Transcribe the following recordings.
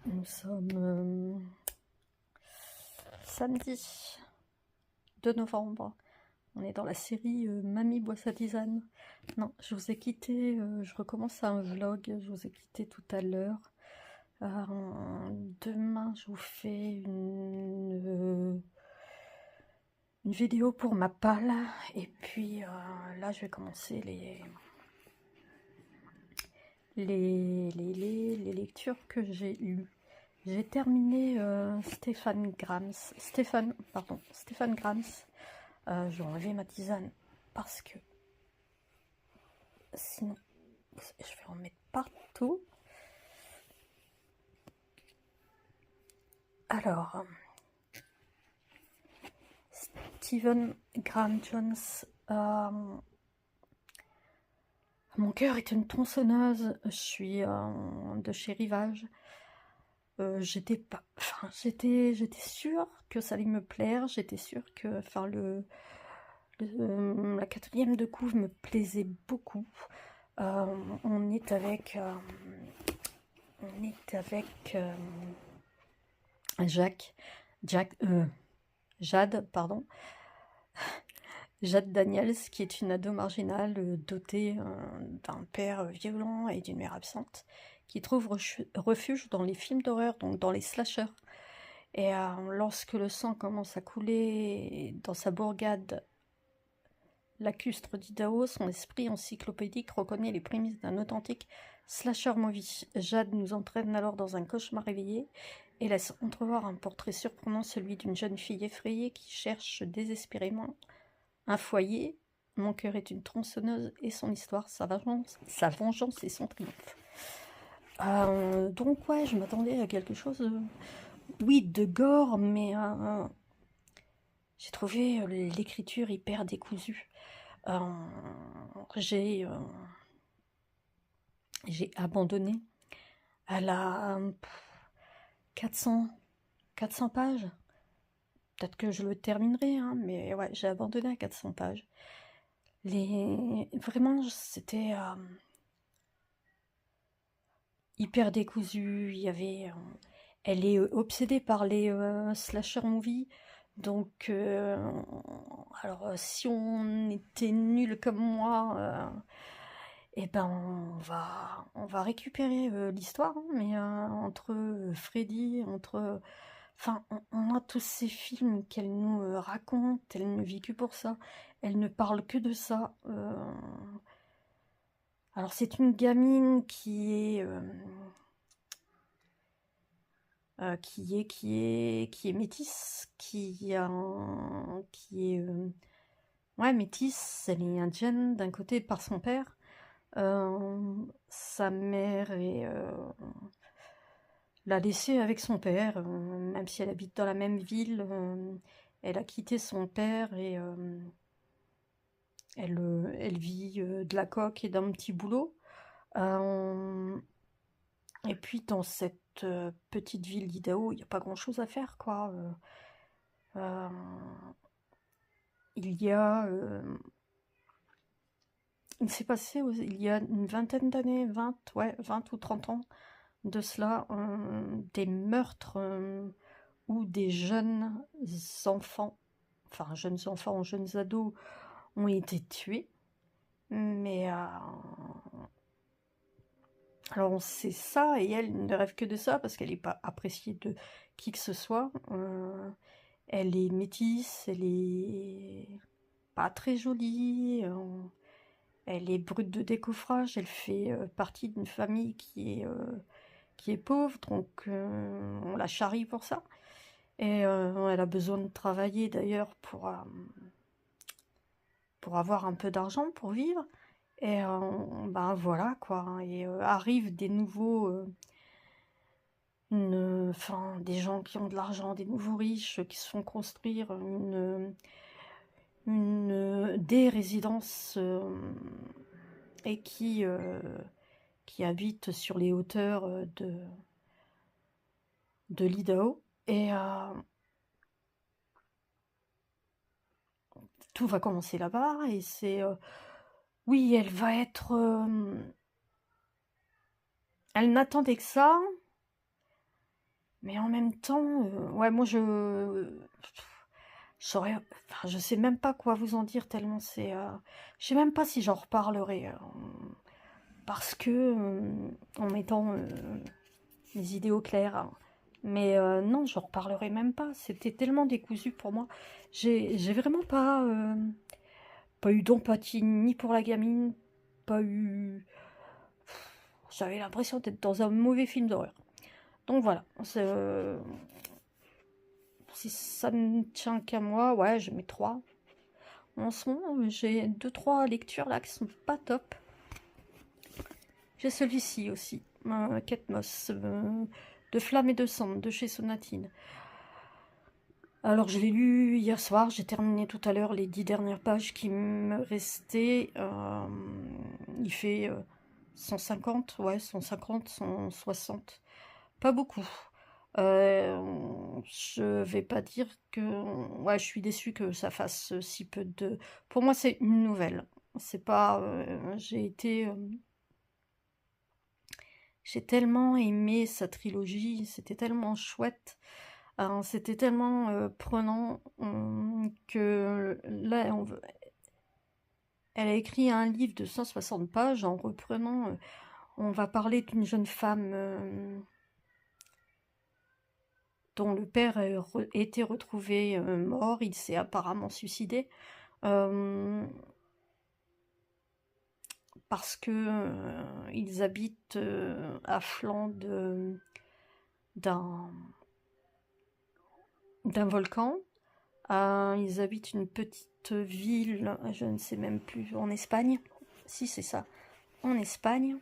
Nous sommes samedi 2 novembre. On est dans la série Mamie boit sa tisane. Non, je vous ai quitté, je recommence un vlog, je vous ai quitté tout à l'heure. Demain, je vous fais une vidéo pour ma palle. Et puis là, je vais commencer les lectures que j'ai lues. J'ai terminé Stéphane Grams. Je vais enlever ma tisane parce que sinon je vais en mettre partout. Alors, Stephen Graham Jones. Mon cœur est une tronçonneuse. Je suis de chez Rivage. J'étais sûre que ça allait me plaire. J'étais sûre que, la quatrième de couve me plaisait beaucoup. On est avec Jade, pardon. Jade Daniels, qui est une ado marginale dotée d'un père violent et d'une mère absente, qui trouve refuge dans les films d'horreur, donc dans les slashers. Et lorsque le sang commence à couler dans sa bourgade lacustre d'Idaho, son esprit encyclopédique reconnaît les prémices d'un authentique slasher movie. Jade nous entraîne alors dans un cauchemar réveillé et laisse entrevoir un portrait surprenant, celui d'une jeune fille effrayée qui cherche désespérément un foyer. Mon cœur est une tronçonneuse et son histoire, sa vengeance et son triomphe. Donc ouais, je m'attendais à quelque chose, oui, de gore, mais j'ai trouvé l'écriture hyper décousue. J'ai abandonné à la 400 pages. Peut-être que je le terminerai, hein, mais ouais, j'ai abandonné à 400 pages. Vraiment, c'était hyper décousu. Il y avait, elle est obsédée par les slasher movies. Donc, alors si on était nul comme moi, eh ben on va récupérer l'histoire, hein, mais entre Freddy, enfin, on a tous ces films qu'elle nous raconte, elle ne vit que pour ça, elle ne parle que de ça. Alors c'est une gamine qui est métisse, qui est ouais, métisse. Elle est indienne d'un côté par son père. Sa mère l'a laissée avec son père, même si elle habite dans la même ville. Elle a quitté son père et elle vit de la coque et d'un petit boulot. Et puis dans cette petite ville d'Idaho, il n'y a pas grand-chose à faire, quoi. Il y a... il s'est passé il y a une vingtaine d'années, 20 ou 30 ans de cela, des meurtres où des jeunes enfants, jeunes ados, ont été tués. Mais alors on sait ça, et elle ne rêve que de ça, parce qu'elle n'est pas appréciée de qui que ce soit. Elle est métisse, elle est pas très jolie, elle est brute de décoffrage, elle fait partie d'une famille qui est pauvre, donc on la charrie pour ça. Et elle a besoin de travailler d'ailleurs pour avoir un peu d'argent pour vivre. Et ben voilà quoi. Et arrivent des nouveaux, des gens qui ont de l'argent, des nouveaux riches qui se font construire des résidences et qui habitent sur les hauteurs de l'Idaho. Et tout va commencer là-bas. Et c'est... oui, elle va être... elle n'attendait que ça. Mais en même temps, ouais, moi je sais même pas quoi vous en dire tellement c'est. Je sais même pas si j'en reparlerai. Parce que, en mettant mes idées au clair, hein. Mais non, j'en reparlerai même pas. C'était tellement décousu pour moi. J'ai vraiment pas eu d'empathie ni pour la gamine, pas eu. J'avais l'impression d'être dans un mauvais film d'horreur. Donc voilà, si ça ne tient qu'à moi, ouais, je mets 3. En ce moment, j'ai 2-3 lectures là qui sont pas top. J'ai celui-ci aussi, Ketmos, de Flamme et de Cendre, de chez Sonatine. Alors je l'ai lu hier soir, j'ai terminé tout à l'heure les 10 dernières pages qui me restaient. Il fait 150, ouais, 150, 160. Pas beaucoup. Je vais pas dire que... Ouais, je suis déçue que ça fasse si peu de... Pour moi, c'est une nouvelle. C'est pas... J'ai tellement aimé sa trilogie, c'était tellement chouette, c'était tellement prenant que là, elle a écrit un livre de 160 pages en reprenant... on va parler d'une jeune femme dont le père a été retrouvé mort, il s'est apparemment suicidé, parce que ils habitent à flanc d'un volcan. Ils habitent une petite ville, je ne sais même plus, en Espagne. Si, c'est ça, en Espagne.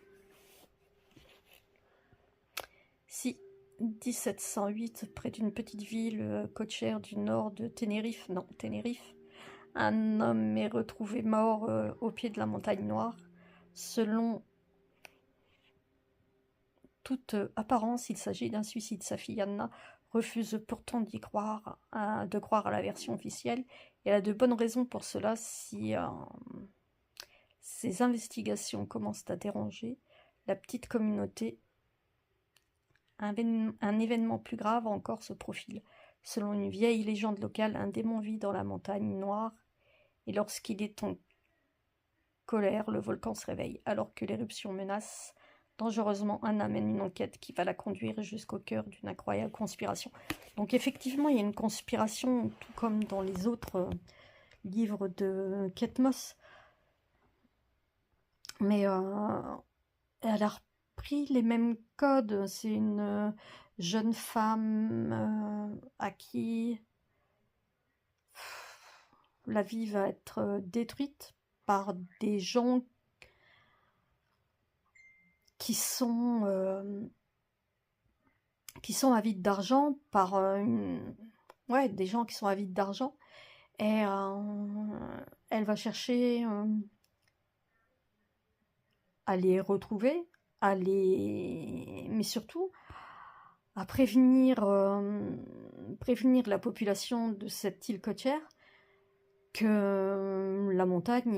Si, 1708, près d'une petite ville côtière du nord de Tenerife. Non, Tenerife. Un homme est retrouvé mort au pied de la montagne Noire. Selon toute apparence, il s'agit d'un suicide. Sa fille Anna refuse pourtant de croire à la version officielle. Et elle a de bonnes raisons pour cela. Si ces investigations commencent à déranger la petite communauté, un événement plus grave encore se profile. Selon une vieille légende locale, un démon vit dans la montagne Noire, et lorsqu'il est en colère, le volcan se réveille. Alors que l'éruption menace dangereusement, Anna mène une enquête qui va la conduire jusqu'au cœur d'une incroyable conspiration. Donc effectivement, il y a une conspiration, tout comme dans les autres livres de Ketmos. Mais elle a repris les mêmes codes. C'est une jeune femme à qui la vie va être détruite par des gens qui sont avides d'argent, par ouais, des gens qui sont avides d'argent, et elle va chercher à les retrouver, mais surtout à prévenir la population de cette île côtière que la montagne,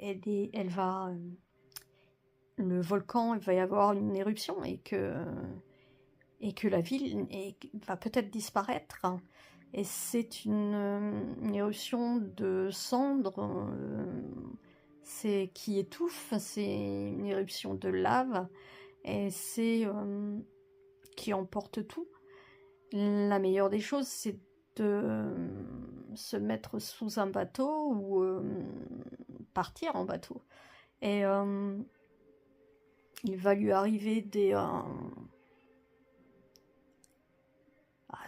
elle va... le volcan, il va y avoir une éruption et que la ville va peut-être disparaître. Et c'est une éruption de cendres qui étouffe, c'est une éruption de lave, et c'est qui emporte tout. La meilleure des choses, c'est de se mettre sous un bateau ou partir en bateau. Et il va lui arriver des...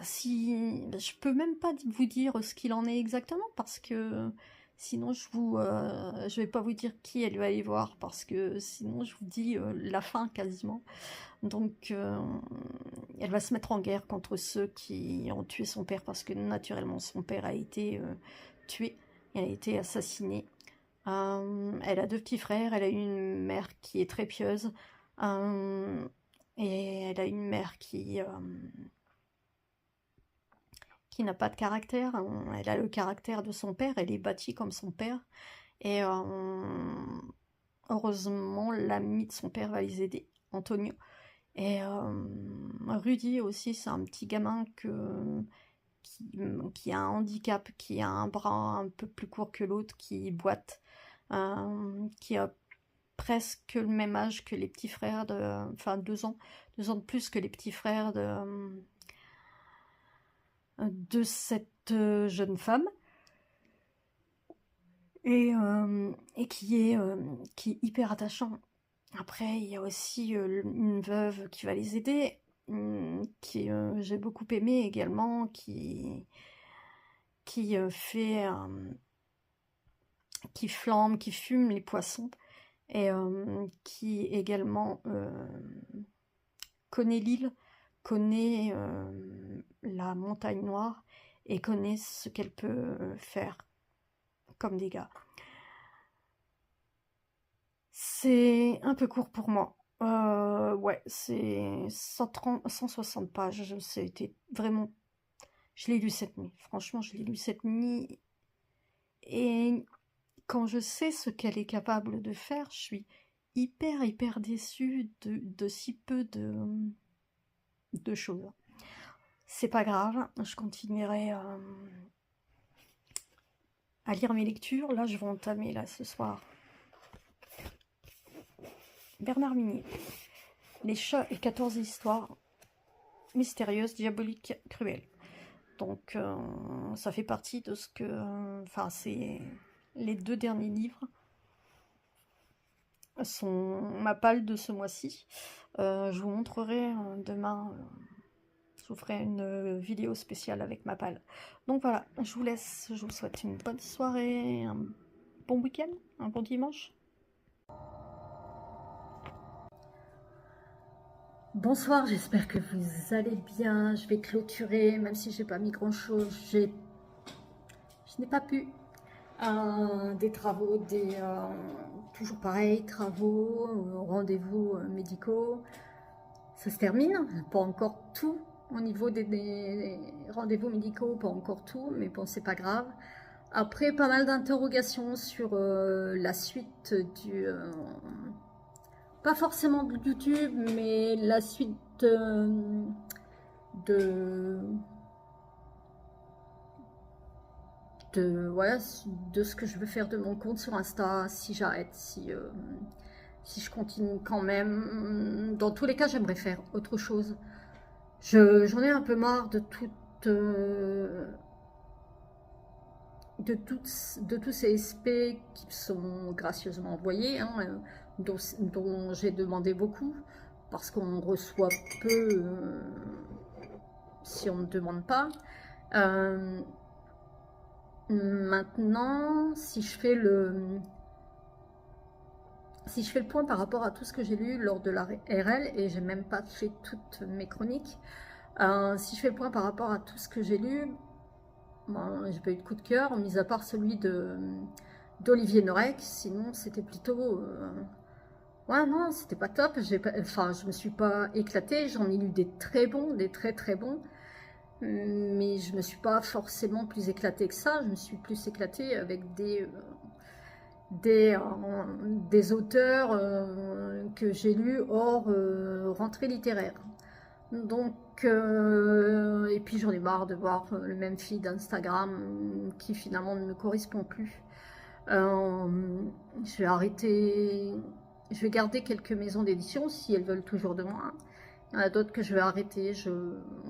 je peux même pas vous dire ce qu'il en est exactement, parce que sinon je vais pas vous dire qui elle va aller voir, parce que sinon je vous dis la fin quasiment. Donc elle va se mettre en guerre contre ceux qui ont tué son père, parce que naturellement son père a été tué, il a été assassiné. Elle a 2 petits frères, elle a une mère qui est très pieuse, et elle a une mère qui n'a pas de caractère. Elle a le caractère de son père, elle est bâtie comme son père, et heureusement l'ami de son père va les aider, Antonio, et Rudy aussi, c'est un petit gamin qui a un handicap, qui a un bras un peu plus court que l'autre, qui boite, qui a presque le même âge que les petits frères enfin 2 ans de plus que les petits frères de cette jeune femme, et qui est hyper attachant. Après, il y a aussi une veuve qui va les aider, qui j'ai beaucoup aimé également, fait, qui flambe, qui fume les poissons, et qui également connaît l'île, connaît la montagne noire, et connaît ce qu'elle peut faire comme dégâts. C'est un peu court pour moi. Ouais, c'est 160 pages. C'était vraiment... Je l'ai lu cette nuit. Franchement, je l'ai lu cette nuit. Et quand je sais ce qu'elle est capable de faire, je suis hyper déçue de si peu de choses. C'est pas grave, je continuerai à lire mes lectures. Là, je vais entamer, là, ce soir, Bernard Minier. Les chats et 14 histoires mystérieuses, diaboliques, cruelles. Donc, ça fait partie de ce que... Enfin, c'est... Les 2 derniers livres sont ma palle de ce mois-ci. Je vous montrerai demain... je vous ferai une vidéo spéciale avec ma palle. Donc voilà, je vous laisse. Je vous souhaite une bonne soirée, un bon week-end, un bon dimanche. Bonsoir, j'espère que vous allez bien. Je vais clôturer, même si j'ai pas mis grand-chose. Je n'ai pas pu. Des travaux, toujours pareil, travaux, rendez-vous médicaux. Ça se termine, pas encore tout. Au niveau des rendez-vous médicaux, pas encore tout, mais bon, c'est pas grave. Après, pas mal d'interrogations sur la suite pas forcément de YouTube, mais la suite voilà, de ce que je veux faire de mon compte sur Insta, si j'arrête, si je continue quand même. Dans tous les cas, j'aimerais faire autre chose. J'en ai un peu marre de tous ces SP qui sont gracieusement envoyés, hein, dont j'ai demandé beaucoup, parce qu'on reçoit peu si on ne demande pas. Maintenant, si je fais le point par rapport à tout ce que j'ai lu lors de la RL, et j'ai même pas fait toutes mes chroniques, si je fais le point par rapport à tout ce que j'ai lu, bon, j'ai pas eu de coup de cœur, mis à part celui d'Olivier Norek. Sinon c'était plutôt... ouais, non, c'était pas top. Enfin, je me suis pas éclatée, j'en ai lu des très bons, des très bons, mais je me suis pas forcément plus éclatée que ça. Je me suis plus éclatée avec des auteurs que j'ai lus hors rentrée littéraire. Donc, et puis j'en ai marre de voir le même feed d'Instagram qui finalement ne me correspond plus. Je vais arrêter, je vais garder quelques maisons d'édition si elles veulent toujours de moi. Il y en a d'autres que je vais arrêter,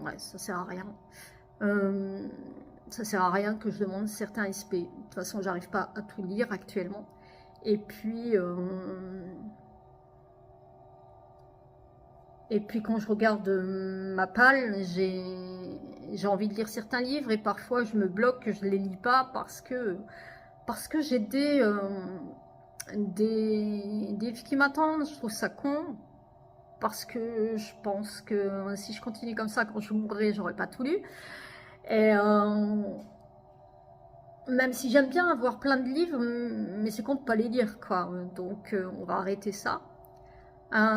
ouais, ça sert à rien. Ça sert à rien que je demande certains SP. De toute façon, j'arrive pas à tout lire actuellement. Et puis quand je regarde ma palle, j'ai envie de lire certains livres, et parfois je me bloque, je les lis pas parce que j'ai des livres qui m'attendent. Je trouve ça con, parce que je pense que si je continue comme ça, quand je mourrai, j'aurai pas tout lu. Et même si j'aime bien avoir plein de livres, mais c'est con de pas les lire, quoi. Donc on va arrêter ça.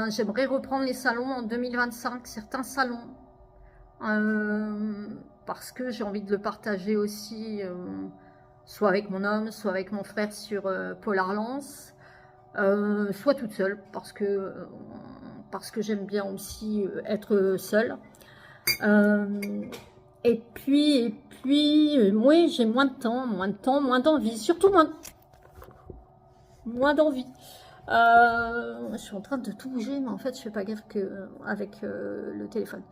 J'aimerais reprendre les salons en 2025, certains salons, parce que j'ai envie de le partager aussi, soit avec mon homme, soit avec mon frère sur Polar Lance, soit toute seule, parce que parce que j'aime bien aussi être seule. Et puis, oui, j'ai moins de temps, moins d'envie, surtout moins d'envie. Je suis en train de tout bouger, mais en fait, je fais pas gaffe avec le téléphone.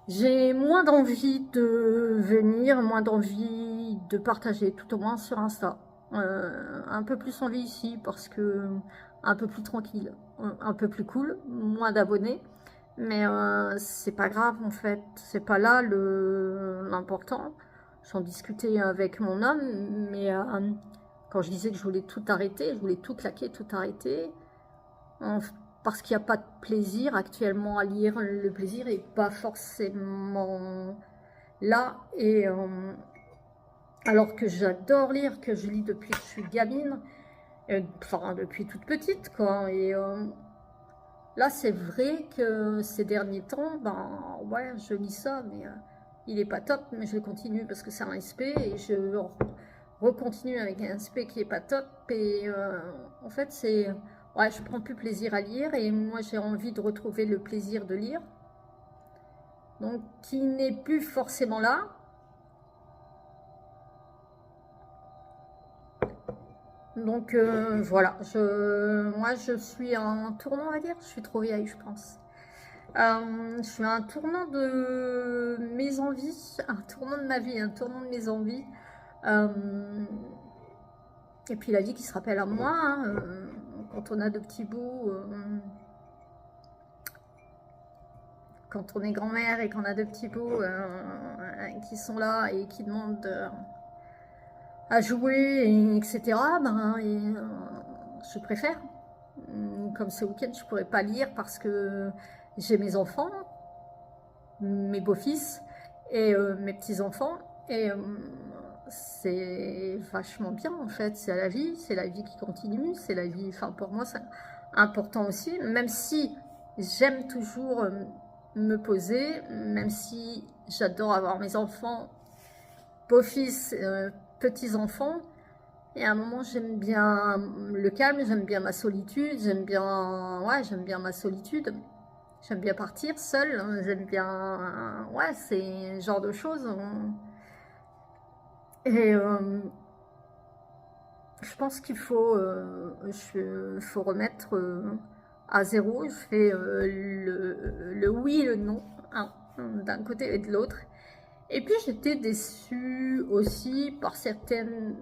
J'ai moins d'envie de venir, moins d'envie de partager, tout au moins sur Insta. Un peu plus envie ici parce que un peu plus tranquille, un peu plus cool, moins d'abonnés. Mais c'est pas grave en fait, c'est pas là l'important. J'en discutais avec mon homme, mais quand je disais que je voulais tout arrêter, je voulais tout claquer, tout arrêter, parce qu'il n'y a pas de plaisir actuellement à lire. Le plaisir n'est pas forcément là. Et alors que j'adore lire, que je lis depuis que je suis gamine, enfin depuis toute petite, quoi. Et là, c'est vrai que ces derniers temps, ben ouais, je lis ça, mais il est pas top, mais je le continue parce que c'est un SP et je recontinue avec un SP qui est pas top. Et en fait, c'est ouais, je prends plus plaisir à lire et moi j'ai envie de retrouver le plaisir de lire, donc qui n'est plus forcément là. Donc voilà, moi je suis à un tournant, on va dire, je suis trop vieille, je pense. Je suis à un tournant de mes envies, un tournant de ma vie, un tournant de mes envies. Et puis la vie qui se rappelle à moi, hein, quand on a de petits bouts, quand on est grand-mère et qu'on a de petits bouts qui sont là et qui demandent à jouer, etc. Ben, je préfère. Comme ce week-end, je ne pourrais pas lire parce que j'ai mes enfants, mes beaux-fils et mes petits-enfants. Et c'est vachement bien en fait. C'est la vie qui continue. C'est la vie, enfin pour moi, c'est important aussi. Même si j'aime toujours me poser, même si j'adore avoir mes enfants, beaux-fils, petits-enfants. Et à un moment, j'aime bien le calme, j'aime bien ma solitude, j'aime bien ma solitude. J'aime bien partir seule, j'aime bien, ouais, c'est ce genre de choses. Et je pense qu'il faut, faut remettre à zéro. Je fais le oui et le non, hein, d'un côté et de l'autre. Et puis j'étais déçue aussi par certaines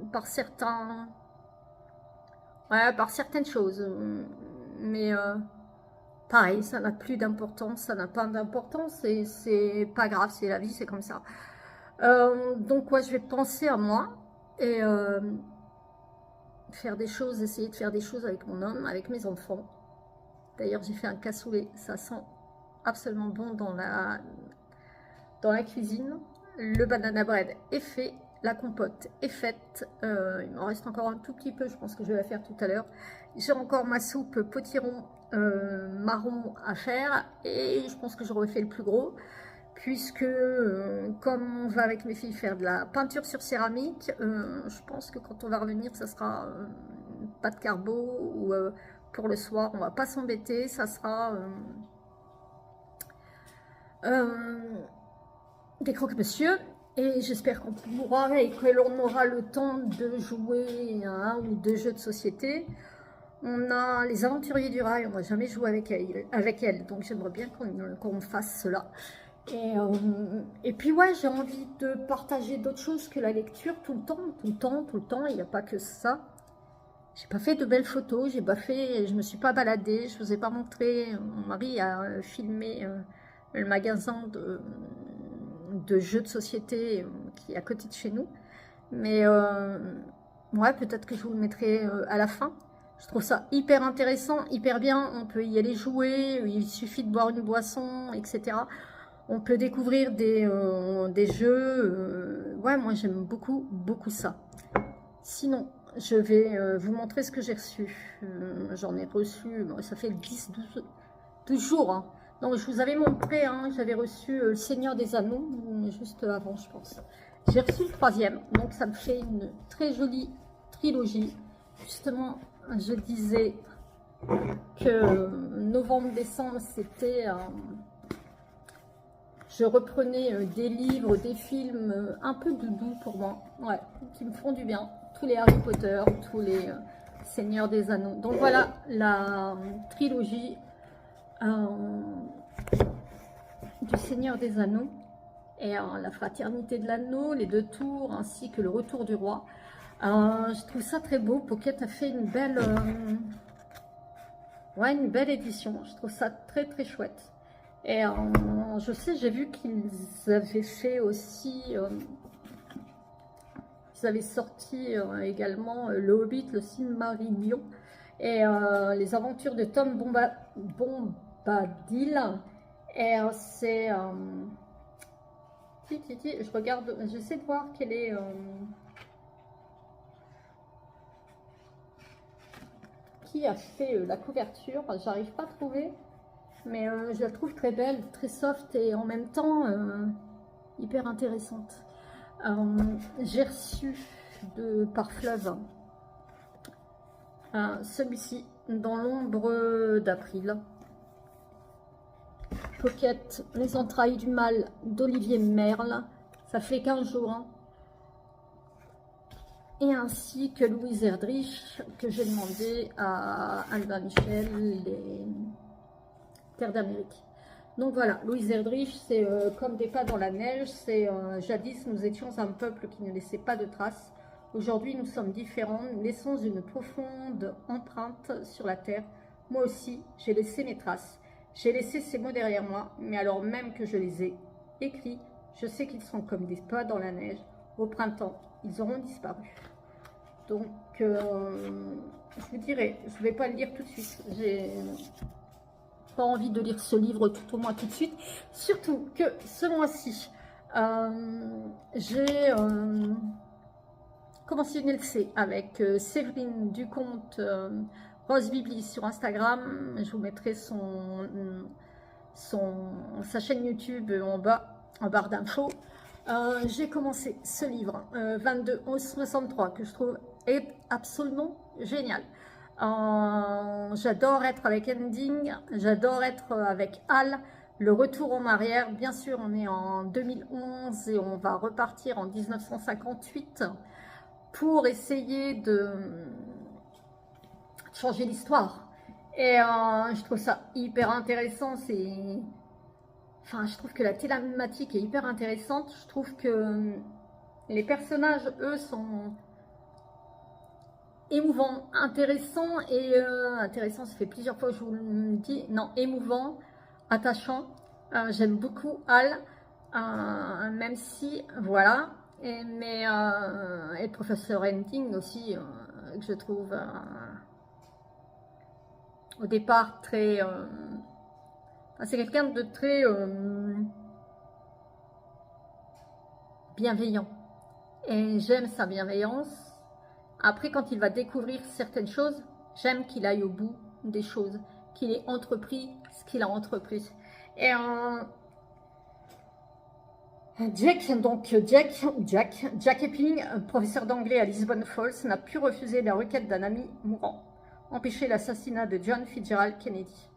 choses. Mais pareil, ça n'a plus d'importance, ça n'a pas d'importance, et c'est pas grave, c'est la vie, c'est comme ça. Donc ouais, je vais penser à moi et faire des choses, essayer de faire des choses avec mon homme, avec mes enfants. D'ailleurs, j'ai fait un cassoulet, ça sent absolument bon dans la cuisine. Le banana bread est fait, la compote est faite. Il m'en reste encore un tout petit peu, je pense que je vais la faire tout à l'heure. J'ai encore ma soupe potiron marron à faire et je pense que je refais le plus gros. Puisque comme on va avec mes filles faire de la peinture sur céramique, je pense que quand on va revenir, ça sera pas de carbo ou pour le soir, on va pas s'embêter, ça sera des croque-monsieur. Et j'espère qu'on pourra et que l'on aura le temps de jouer à un ou deux jeux de société. On a les Aventuriers du Rail, on n'a jamais joué avec elle, donc j'aimerais bien qu'on fasse cela. Et puis ouais, j'ai envie de partager d'autres choses que la lecture tout le temps, il n'y a pas que ça. J'ai pas fait de belles photos, je me suis pas baladée, je vous ai pas montré, mon mari a filmé le magasin de jeux de société qui est à côté de chez nous. Mais ouais, peut-être que je vous le mettrai à la fin. Je trouve ça hyper intéressant, hyper bien, on peut y aller jouer, il suffit de boire une boisson, etc. On peut découvrir des jeux. Ouais, moi j'aime beaucoup ça. Sinon, je vais vous montrer ce que j'ai reçu. J'en ai reçu, bon, ça fait 10-12 jours. Hein. Donc je vous avais montré, hein, j'avais reçu Le Seigneur des Anneaux, juste avant je pense. J'ai reçu le 3e, donc ça me fait une très jolie trilogie. Justement, je disais que novembre-décembre, c'était... je reprenais des livres, des films un peu doudou pour moi, ouais, qui me font du bien. Tous les Harry Potter, tous les Seigneurs des Anneaux. Donc voilà la trilogie du Seigneur des Anneaux et la Fraternité de l'Anneau, les 2 tours, ainsi que le Retour du Roi. Je trouve ça très beau. Pocket a fait une belle, ouais, une belle édition. Je trouve ça très très chouette. Et je sais, j'ai vu qu'ils avaient fait aussi, ils avaient sorti également Le Hobbit, le Silmarillion et les aventures de Tom Bombadil. Et c'est... je regarde, j'essaie de voir quelle est... qui a fait la couverture. J'arrive pas à trouver, mais je la trouve très belle, très soft et en même temps hyper intéressante. J'ai reçu par Fleuve celui-ci, Dans l'ombre d'April. Pocket, Les entrailles du mal d'Olivier Merle. Ça fait 15 jours. Hein. Et ainsi que Louise Erdrich, que j'ai demandé à Albin Michel, les Terres d'Amérique. Donc voilà, Louise Erdrich, c'est comme des pas dans la neige. C'est jadis, nous étions un peuple qui ne laissait pas de traces. Aujourd'hui, nous sommes différents. Nous laissons une profonde empreinte sur la terre. Moi aussi, j'ai laissé mes traces. J'ai laissé ces mots derrière moi, mais alors même que je les ai écrits, je sais qu'ils sont comme des pas dans la neige. Au printemps, ils auront disparu. Donc, je vous dirai, je ne vais pas le lire tout de suite. J'ai pas envie de lire ce livre tout au moins tout de suite. Surtout que ce mois-ci, j'ai commencé une LC avec Séverine Ducomte, Rose Bibli sur Instagram. Je vous mettrai sa chaîne YouTube en bas, en barre d'infos. J'ai commencé ce livre 22-11-63 que je trouve est absolument génial. J'adore être avec Ending, j'adore être avec Al, le retour en arrière. Bien sûr, on est en 2011 et on va repartir en 1958 pour essayer de changer l'histoire. Et je trouve ça hyper intéressant. Enfin, je trouve que la thématique est hyper intéressante. Je trouve que les personnages, eux, sont émouvants, intéressants. Et intéressant, ça fait plusieurs fois que je vous le dis. Non, émouvant, attachant. J'aime beaucoup Al, même si, voilà. Et le professeur Ending aussi, que je trouve au départ très... c'est quelqu'un de très bienveillant. Et j'aime sa bienveillance. Après, quand il va découvrir certaines choses, j'aime qu'il aille au bout des choses, qu'il ait entrepris ce qu'il a entrepris. Et Jack Epping, professeur d'anglais à Lisbon Falls, n'a pu refuser la requête d'un ami mourant, empêcher l'assassinat de John Fitzgerald Kennedy.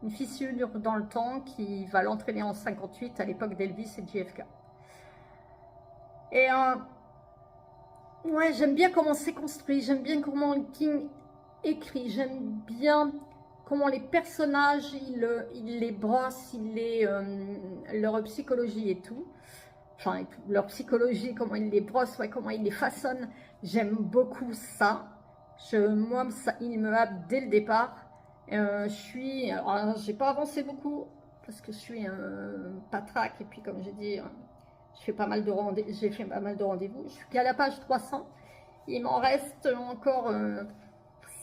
Une fissure dans le temps qui va l'entraîner en 58 à l'époque d'Elvis et JFK. Et ouais, j'aime bien comment c'est construit, j'aime bien comment King écrit, j'aime bien comment les personnages, il les brosse, leur psychologie et tout. Enfin, leur psychologie, comment il les brosse, ouais, comment il les façonne. J'aime beaucoup ça. Moi, ça, il me happe dès le départ. J'ai pas avancé beaucoup parce que je suis patraque et puis comme j'ai dit, j'ai fait pas mal de rendez-vous. Je suis qu'à la page 300. Il m'en reste encore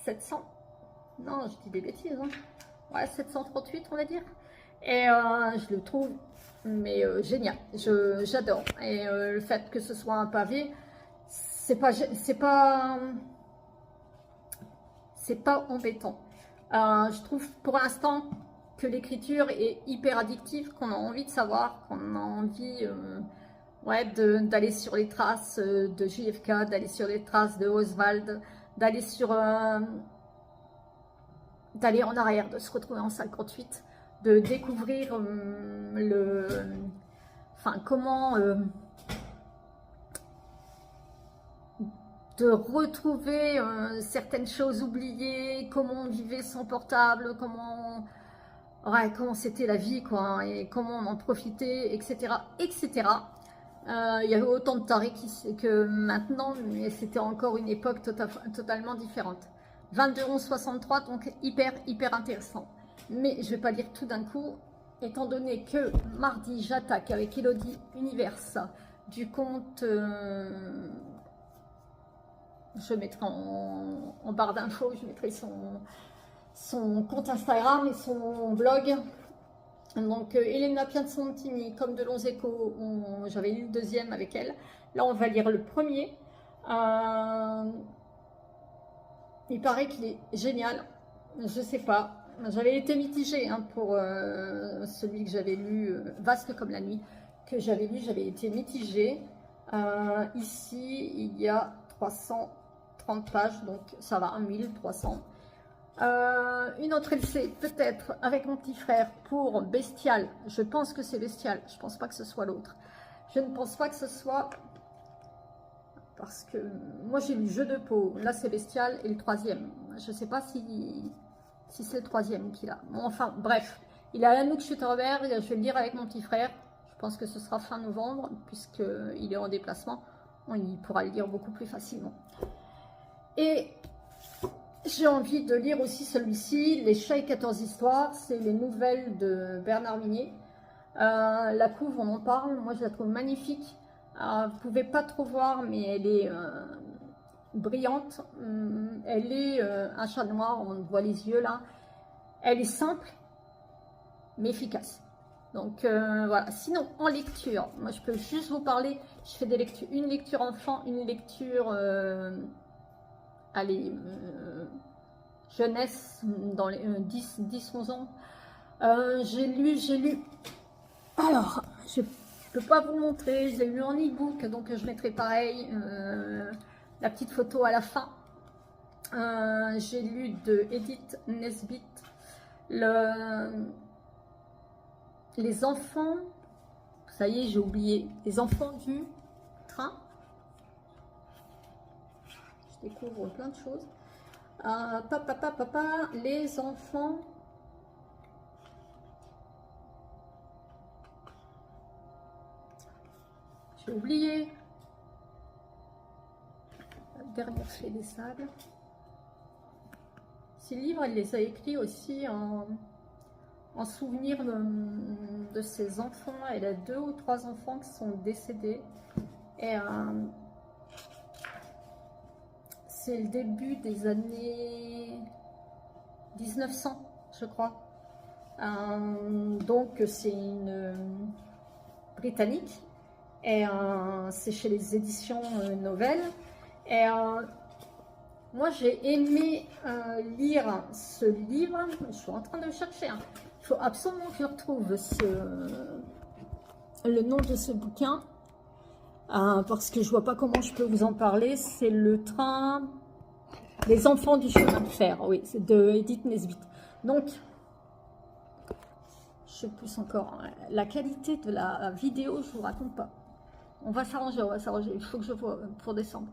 700. Non, je dis des bêtises. Hein. Ouais, 738 on va dire. Et je le trouve génial. J'adore. Et le fait que ce soit un pavé, c'est pas embêtant. Je trouve pour l'instant que l'écriture est hyper addictive, qu'on a envie de savoir, qu'on a envie ouais, d'aller sur les traces de JFK, d'aller sur les traces de Oswald, d'aller sur d'aller en arrière, de se retrouver en 58, de découvrir comment de retrouver certaines choses oubliées, comment on vivait sans portable, comment c'était la vie, quoi, et comment on en profitait, etc., etc. Il y avait autant de tarés que maintenant, mais c'était encore une époque totalement différente. 22 11 63, donc hyper intéressant. Mais je vais pas lire tout d'un coup, étant donné que mardi j'attaque avec Elodie Universe du compte, je mettrai en barre d'infos, je mettrai son compte Instagram et son blog. Donc Elena Piazontini, comme de longs échos, j'avais lu le deuxième avec elle. Là on va lire le premier. Il paraît qu'il est génial. Je sais pas. J'avais été mitigée pour celui que j'avais lu, Vaste comme la nuit, que j'avais lu, j'avais été mitigée. Ici il y a 330 pages, donc ça va, 1300. Une autre LC, peut-être avec mon petit frère, pour Bestial. Je pense que c'est Bestial, je pense pas que ce soit l'autre. Je ne pense pas que ce soit... Parce que moi j'ai lu Jeu de peau, là c'est Bestial, et le troisième. Je sais pas si c'est le troisième qu'il a. Bon, enfin, bref. Il a Anouk Schutterberg, je vais le lire avec mon petit frère. Je pense que ce sera fin novembre, puisqu'il est en déplacement. Il pourra le lire beaucoup plus facilement. Et... j'ai envie de lire aussi celui-ci, Les chats et 14 histoires, c'est les nouvelles de Bernard Minier. La couve, on en parle, moi je la trouve magnifique. Vous ne pouvez pas trop voir, mais elle est brillante. Elle est un chat noir, on voit les yeux là. Elle est simple, mais efficace. Donc voilà, sinon en lecture, moi je peux juste vous parler, je fais des lectures, une lecture enfant, une lecture... allez, jeunesse, dans les 10-11 ans. J'ai lu. Alors, je ne peux pas vous le montrer, je l'ai lu en e-book, donc je mettrai pareil la petite photo à la fin. J'ai lu de Edith Nesbit, les enfants, ça y est, j'ai oublié, les enfants du train. Je découvre plein de choses. Les enfants. J'ai oublié. La dernière clé des sables. Ces livres, elle les a écrits aussi en souvenir de ses enfants. Elle a 2 ou 3 enfants qui sont décédés. Et c'est le début des années 1900, je crois. Donc c'est une britannique et c'est chez les éditions Novelles. Et moi j'ai aimé lire ce livre. Je suis en train de le chercher. Il faut absolument que je retrouve le nom de ce bouquin. Parce que je vois pas comment je peux vous en parler. C'est le train Les enfants du chemin de fer, oui, c'est de Edith Nesbit. Donc, je sais plus encore, la qualité de la vidéo, je vous raconte pas. On va s'arranger, il faut que je vois pour décembre.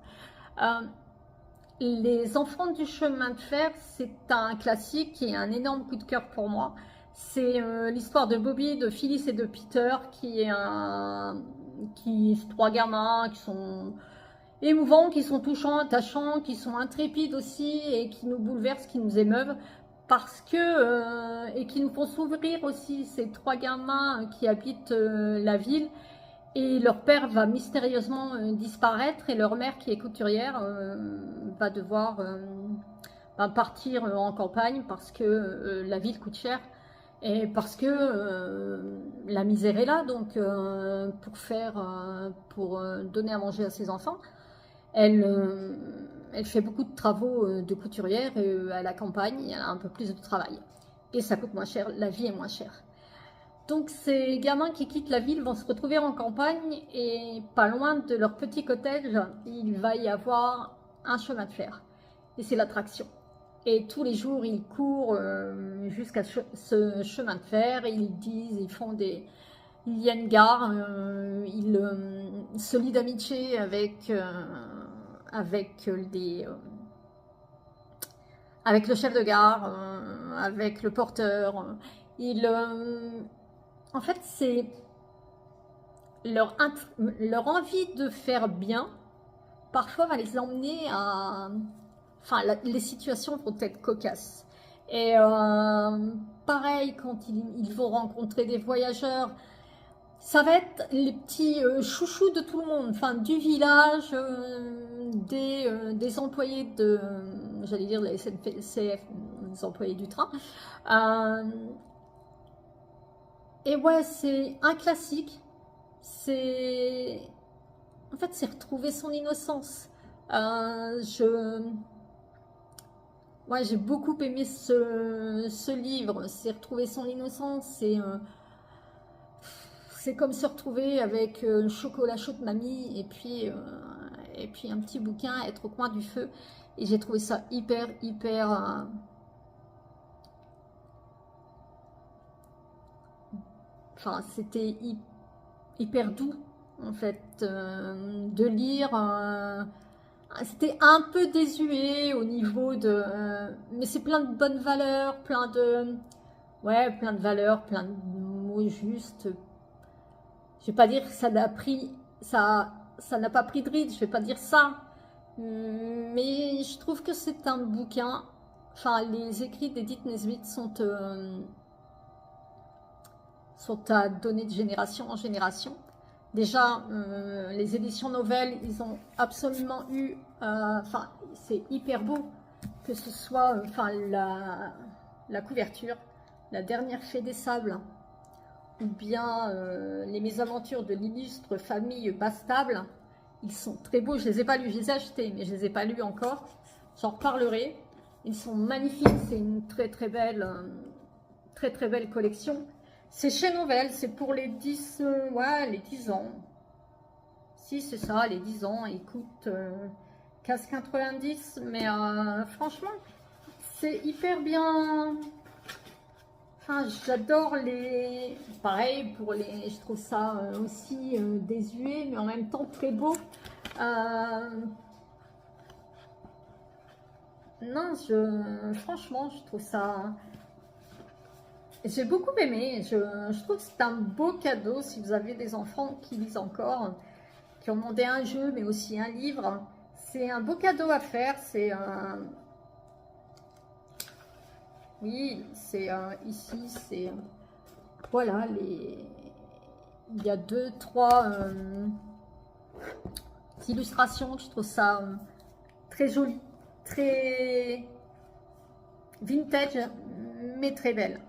Les enfants du chemin de fer, c'est un classique et un énorme coup de cœur pour moi. C'est l'histoire de Bobby, de Phyllis et de Peter, qui est trois gamins qui sont émouvants, qui sont touchants, attachants, qui sont intrépides aussi et qui nous bouleversent, qui nous émeuvent parce que et qui nous font s'ouvrir aussi, ces 3 gamins qui habitent la ville, et leur père va mystérieusement disparaître et leur mère, qui est couturière, va devoir partir en campagne parce que la ville coûte cher et parce que la misère est là. Donc pour donner à manger à ses enfants, elle fait beaucoup de travaux de couturière et à la campagne, elle a un peu plus de travail. Et ça coûte moins cher, la vie est moins chère. Donc ces gamins qui quittent la ville vont se retrouver en campagne et pas loin de leur petit cottage, il va y avoir un chemin de fer. Et c'est l'attraction. Et tous les jours, ils courent jusqu'à ce chemin de fer. Et ils disent, ils font des... Il y a une gare, ils se lient d'amitié avec le chef de gare, avec le porteur. En fait, c'est leur envie de faire bien, parfois va les emmener à... Enfin, les situations vont être cocasses. Et pareil, quand ils vont rencontrer des voyageurs, ça va être les petits chouchous de tout le monde, enfin du village, des employés de, j'allais dire la SNCF, des employés du train. Et ouais, c'est un classique. En fait, c'est retrouver son innocence. Ouais, j'ai beaucoup aimé ce livre. C'est retrouver son innocence. C'est comme se retrouver avec le chocolat chaud de mamie et puis un petit bouquin, être au coin du feu. Et j'ai trouvé ça hyper. Enfin, c'était hyper doux en fait de lire. C'était un peu désuet au niveau de... mais c'est plein de bonnes valeurs, plein de valeurs, plein de mots justes. Je vais pas dire que ça n'a pas pris de ride, je vais pas dire ça. Mais je trouve que c'est un bouquin. Enfin, les écrits d'Edith Nesbit sont à donner de génération en génération. Déjà, les éditions nouvelles, ils ont absolument eu... Enfin, c'est hyper beau que ce soit la couverture, la dernière fée des sables, ou bien les mésaventures de l'illustre famille Bastable. Ils sont très beaux, je les ai pas lus, je les ai achetés, mais je les ai pas lus encore. J'en reparlerai. Ils sont magnifiques, c'est une très belle collection. C'est chez Novell, c'est pour les 10 ans. Si, c'est ça, les 10 ans. Ils coûtent 15,90, mais franchement, c'est hyper bien. Enfin, j'adore les... Pareil, je trouve ça aussi désuet, mais en même temps très beau. Non, franchement, je trouve ça... J'ai beaucoup aimé. Je trouve que c'est un beau cadeau si vous avez des enfants qui lisent encore, qui ont demandé un jeu, mais aussi un livre. C'est un beau cadeau à faire. C'est oui, c'est ici, c'est voilà il y a 2-3 illustrations. Je trouve ça très joli, très vintage, mais très belle.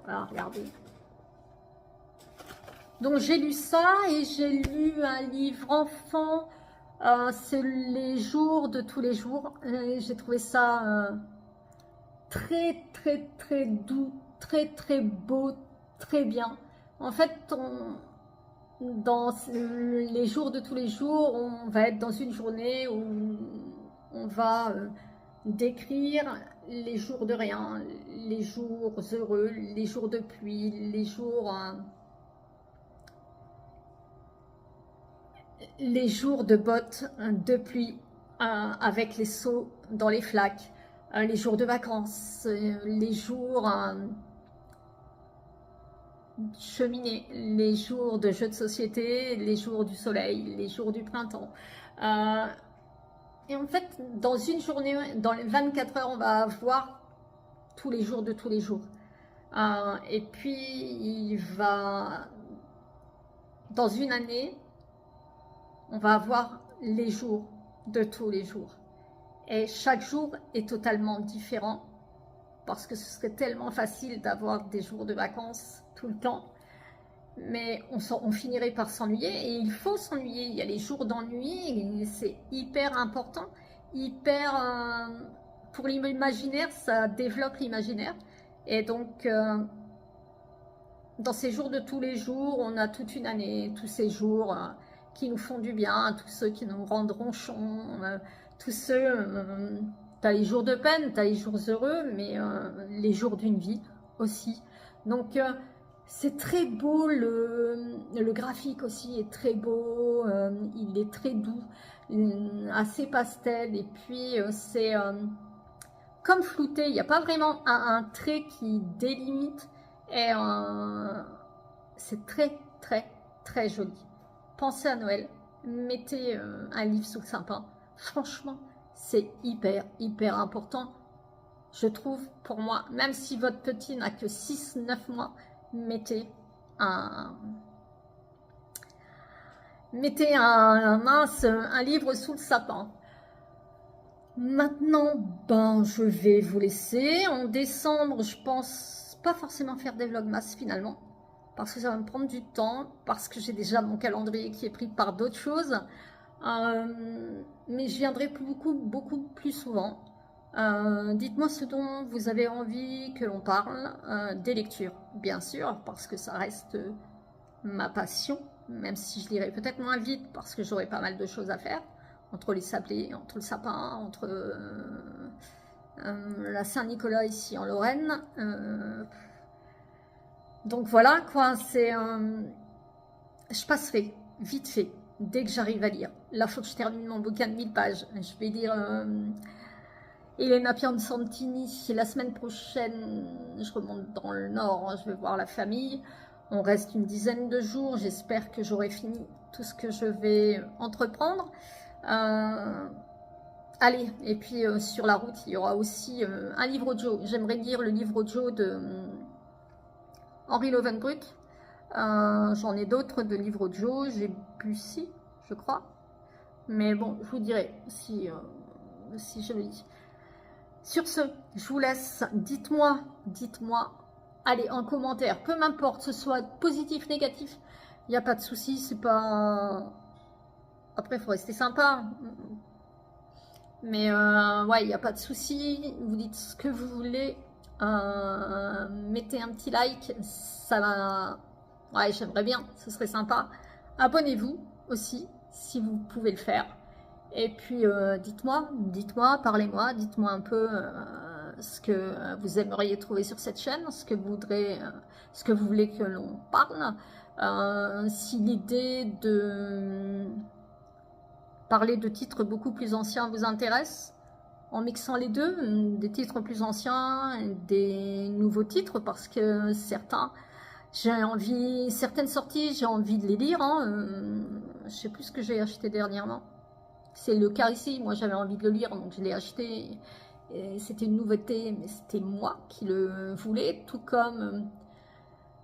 Voilà, regardez. Donc j'ai lu ça et j'ai lu un livre enfant, c'est les jours de tous les jours. J'ai trouvé ça très doux, très beau, très bien. En fait, dans les jours de tous les jours, on va être dans une journée où on va décrire les jours de rien, les jours heureux, les jours de pluie, les jours de bottes de pluie avec les seaux dans les flaques, les jours de vacances, les jours cheminée, les jours de jeux de société, les jours du soleil, les jours du printemps. Et en fait, dans une journée, dans les 24 heures, on va avoir tous les jours de tous les jours. Et puis, dans une année, on va avoir les jours de tous les jours. Et chaque jour est totalement différent parce que ce serait tellement facile d'avoir des jours de vacances tout le temps. Mais on finirait par s'ennuyer et il faut s'ennuyer. Il y a les jours d'ennui et c'est hyper important. Pour l'imaginaire, ça développe l'imaginaire. Et donc, dans ces jours de tous les jours, on a toute une année, tous ces jours qui nous font du bien, tous ceux qui nous rendent ronchons, tous ceux tu as les jours de peine, tu as les jours heureux, mais les jours d'une vie aussi. Donc, c'est très beau, le graphique aussi est très beau, il est très doux, assez pastel, et puis c'est comme flouté, il n'y a pas vraiment un trait qui délimite, et c'est très très très joli. Pensez à Noël, mettez un livre sous le sapin, franchement c'est hyper hyper important, je trouve, pour moi, même si votre petit n'a que 6-9 mois, mettez un livre sous le sapin. Maintenant, ben, je vais vous laisser. En décembre, je pense pas forcément faire des vlogmas finalement, parce que ça va me prendre du temps, parce que j'ai déjà mon calendrier qui est pris par d'autres choses. Mais je viendrai beaucoup plus souvent. Dites-moi ce dont vous avez envie que l'on parle, des lectures, bien sûr, parce que ça reste ma passion, même si je lirai peut-être moins vite, parce que j'aurai pas mal de choses à faire, entre les sablés, entre le sapin, entre la Saint-Nicolas ici en Lorraine. Donc voilà, quoi, c'est... je passerai vite fait, dès que j'arrive à lire. Là, il faut que je termine mon bouquin de 1000 pages. Je vais lire Elena Piansantini. La semaine prochaine, je remonte dans le Nord, je vais voir la famille. On reste une dizaine de jours. J'espère que j'aurai fini tout ce que je vais entreprendre. Allez, et puis sur la route, il y aura aussi un livre audio. J'aimerais lire le livre audio de Henri Lovenbruck. J'en ai d'autres de livres audio. J'ai Bussy, je crois. Mais bon, je vous dirai si je le lis. Sur ce, je vous laisse. Dites-moi, allez, en commentaire, peu m'importe, ce soit positif, négatif, il n'y a pas de souci, c'est pas... Après, il faut rester sympa. Mais ouais, il n'y a pas de souci. Vous dites ce que vous voulez. Mettez un petit like, ça va... Ouais, j'aimerais bien, ce serait sympa. Abonnez-vous aussi, si vous pouvez le faire. Et puis, dites-moi, parlez-moi, dites-moi un peu ce que vous aimeriez trouver sur cette chaîne, ce que vous voulez que l'on parle. Si l'idée de parler de titres beaucoup plus anciens vous intéresse, en mixant les deux, des titres plus anciens, des nouveaux titres, parce que certaines sorties, j'ai envie de les lire. Je sais plus ce que j'ai acheté dernièrement. C'est le cas ici, moi j'avais envie de le lire, donc je l'ai acheté. C'était une nouveauté, mais c'était moi qui le voulais, tout comme...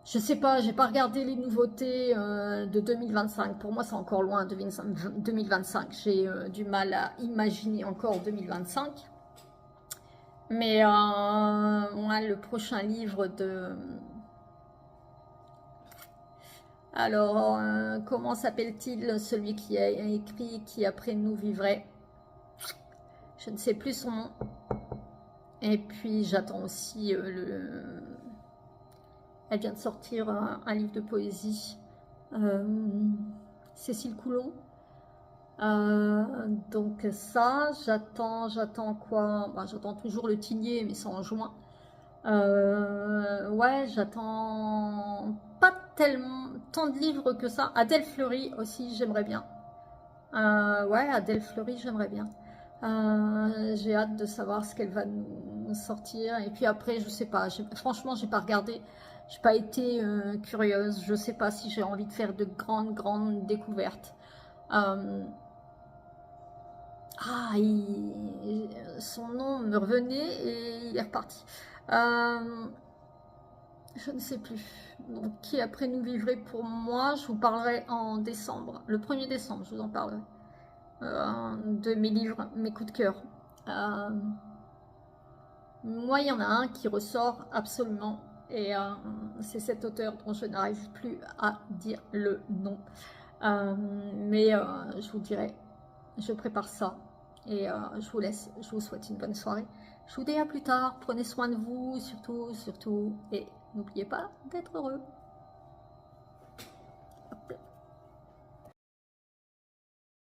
je sais pas, j'ai pas regardé les nouveautés de 2025. Pour moi, c'est encore loin, 2025. J'ai du mal à imaginer encore 2025. Mais moi, le prochain livre de... Alors, comment s'appelle-t-il, celui qui a écrit « Qui après nous vivrait » Je ne sais plus son nom. Et puis, j'attends aussi Elle vient de sortir un livre de poésie. Cécile Coulon. Donc ça, j'attends quoi? Bah, j'attends toujours le Tigné, mais c'est en juin. Ouais, j'attends pas tellement tant de livres que ça. Adèle Fleury aussi, j'aimerais bien. Ouais, Adèle Fleury, j'aimerais bien. J'ai hâte de savoir ce qu'elle va nous sortir. Et puis après, je sais pas. Franchement, j'ai pas regardé. J'ai pas été curieuse. Je sais pas si j'ai envie de faire de grandes découvertes. Son nom me revenait et il est reparti. Je ne sais plus. Donc, qui après nous vivrait pour moi, je vous parlerai en décembre. Le 1er décembre, je vous en parlerai. De mes livres, mes coups de cœur. Moi, il y en a un qui ressort absolument. Et c'est cet auteur dont je n'arrive plus à dire le nom. Mais je vous dirai, je prépare ça. Et je vous laisse, je vous souhaite une bonne soirée. Je vous dis à plus tard, prenez soin de vous, surtout, et n'oubliez pas d'être heureux.